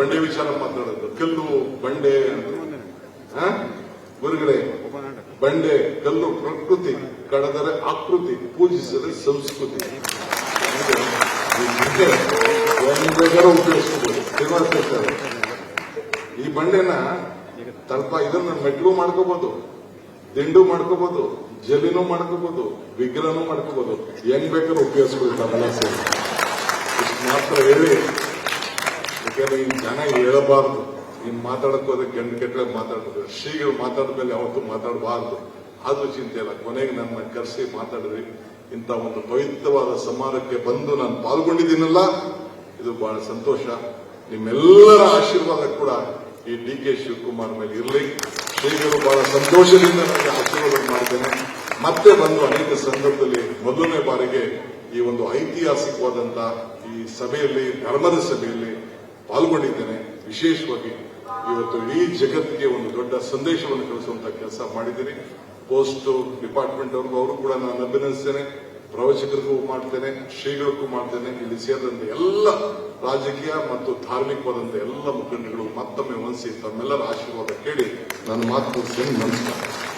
ಬಂಡೆ ವಿಚಾರ ಮಾತಾಡೋದು, ಕಲ್ಲು ಬಂಡೆ ಗುರುಗಳೇ. ಬಂಡೆ ಕಲ್ಲು ಪ್ರಕೃತಿ, ಕಡದರೆ ಆಕೃತಿ, ಪೂಜಿಸಿದರೆ ಸಂಸ್ಕೃತಿ. ಉಪಯೋಗಿಸಬಹುದು. ಶ್ರೀನಿವಾಸ ಈ ಬಂಡೆನ ಸ್ವಲ್ಪ ಇದನ್ನ ಮೆಟ್ಲು ಮಾಡ್ಕೋಬಹುದು, ದಿಂಡು ಮಾಡ್ಕೋಬಹುದು, ಜಲಿನೂ ಮಾಡ್ಕೋಬಹುದು, ವಿಗ್ರಹನೂ ಮಾಡ್ಕೋಬಹುದು, ಹೆಂಗ್ ಬೇಕಾದ್ರೂ ಉಪಯೋಗಿಸ್ಕೊಳ್ತಾರಲ್ಲ ಸರ್. ಇಷ್ಟು ಮಾತ್ರ ಹೇಳಿ, ಯಾಕಂದ್ರೆ ಈ ಜನ ಹೇಳಬಾರ್ದು. ಇನ್ ಮಾತಾಡಕ್ ಹೋದ್ರೆ ಗಂಡು ಕೆಟ್ಟ ಮಾತಾಡ್ತಾರೆ. ಶ್ರೀಗಳು ಮಾತಾಡಿದ ಮೇಲೆ ಯಾವತ್ತೂ ಮಾತಾಡಬಾರ್ದು. ಅದು ಚಿಂತೆ ಇಲ್ಲ. ಕೊನೆಗೆ ನನ್ನ ಕರೆಸಿ ಮಾತಾಡಿದ್ರಿ. ಇಂಥ ಒಂದು ಪವಿತ್ರವಾದ ಸಮಾರಂಭಕ್ಕೆ ಬಂದು ನಾನು ಪಾಲ್ಗೊಂಡಿದ್ದೀನಲ್ಲ, ಇದು ಬಹಳ ಸಂತೋಷ. ನಿಮ್ಮೆಲ್ಲರ ಆಶೀರ್ವಾದ ಕೂಡ ಈ ಡಿ.ಕೆ. ಶಿವಕುಮಾರ್ ಮೇಲೆ ಇರಲಿ. ಶ್ರೀಗಳು ಬಹಳ ಸಂತೋಷದಿಂದ ನನಗೆ ಆಶೀರ್ವಾದ ಮಾಡಿದ್ದೇನೆ. ಮತ್ತೆ ಬಂದು ಅನೇಕ ಸಂದರ್ಭದಲ್ಲಿ ಮೊದಲನೇ ಬಾರಿಗೆ ಈ ಒಂದು ಐತಿಹಾಸಿಕವಾದಂತಹ ಈ ಸಭೆಯಲ್ಲಿ, ಧರ್ಮದ ಸಭೆಯಲ್ಲಿ ಪಾಲ್ಗೊಂಡಿದ್ದೇನೆ. ವಿಶೇಷವಾಗಿ ಇವತ್ತು ಇಡೀ ಜಗತ್ತಿಗೆ ಒಂದು ದೊಡ್ಡ ಸಂದೇಶವನ್ನು ಕಳಿಸುವಂತಹ ಕೆಲಸ ಮಾಡಿದ್ದೀನಿ. ಪೋಸ್ಟ್ ಡಿಪಾರ್ಟ್ಮೆಂಟ್ ಅವರು ಕೂಡ ನಾನು ಅಭಿನಂದಿಸ್ತೇನೆ. ಪ್ರವಚಕರಿಗೂ ಮಾಡ್ತೇನೆ, ಶ್ರೀಗಳಿಗೂ ಮಾಡ್ತೇನೆ. ಇಲ್ಲಿ ಸೇರಿದಂತೆ ಎಲ್ಲ ರಾಜಕೀಯ ಮತ್ತು ಧಾರ್ಮಿಕವಾದಂಥ ಎಲ್ಲ ಮುಖಂಡಗಳು ಮತ್ತೊಮ್ಮೆ ವಂದಿಸಿ ತಮ್ಮೆಲ್ಲರ ಆಶೀರ್ವಾದ ಕೇಳಿ ನನ್ನ ಮಾತು ಮುಗಿಸ್ತೇನೆ. ನಮಸ್ಕಾರ.